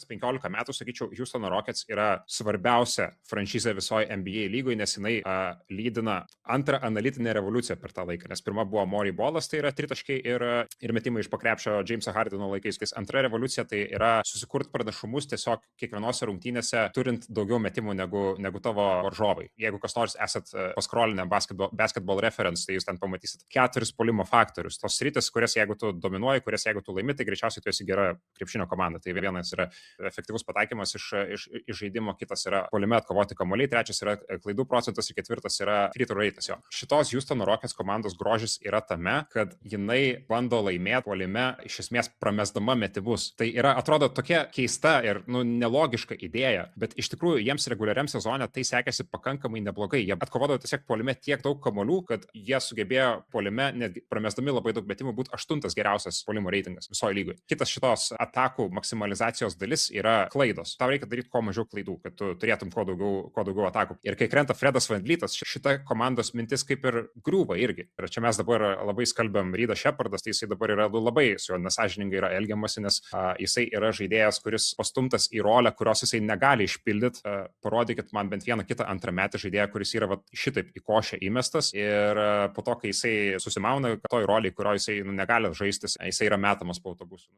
15 metų, sakyčiau, Houstono Rockets yra svarbiausia franšizė visoje NBA lygoje, nes jinai lydina antrą analitinę revoliuciją per tą laiką. Nes pirma buvo Maury Ballas, tai yra tritaškiai ir metimai iš pakrepšio Jameso Hardeno laikais. Antra revoliucija tai yra susikurti pranašumus tiesiog kiekvienose rungtynėse, turint daugiau metimų negu tavo varžovai. Jeigu kas nors esat paskrolinę basketball reference, tai jūs ten pamatysit 4 puolimo faktorius. Tos sritis, kurias jeigu tu dominuoji, kurias jeigu tu laimi, tai greičiausiai tu esi gera krepšinio komanda. Tai vienas yra efektyvus pataikymas iš žaidimo, kitas yra puolime atkovoti kamuoliai, trečias yra klaidų procentas ir ketvirtas yra free throw ratas jo. Šitos Houstono Rockets komandos grožis yra tame, kad jinai bando laimėti puolime iš esmės pramesdama metimus. Tai yra, atrodo, tokia keista ir nelogiška idėja, bet iš tikrųjų jiems reguliariam sezone tai sekėsi pakankamai neblogai. Jie atkovodavo tiesiog puolime tiek daug kamuolių, kad jie sugebėjo puolime, netgi pramesdami labai daug metimų, būti 8 geriausias puolimo reitingas visoje lygoje. Kitas šitos atakų maksimalizacijos dalis yra klaidos. Tau reikia daryti kuo mažiau klaidų, kad tu turėtum kuo daugiau atakų. Ir kai krenta Fredas VanVleetas, šita komandos mintis kaip ir griūva irgi. Ir čia mes dabar labai skalbiam Reedą Shepardas, tai jisai dabar yra labai su juo nesąžiningai yra elgiamasi, nes jisai yra žaidėjas, kuris pastumtas į rolę, kurios jisai negali išpildyti. Parodykit man bent vieną kitą antrametį žaidėją, kuris yra šitaip į košę įmestas ir po to, kai jisai susimauna toj roliai, kurio jisai negali žaisti, jisai yra metamas po autobusu.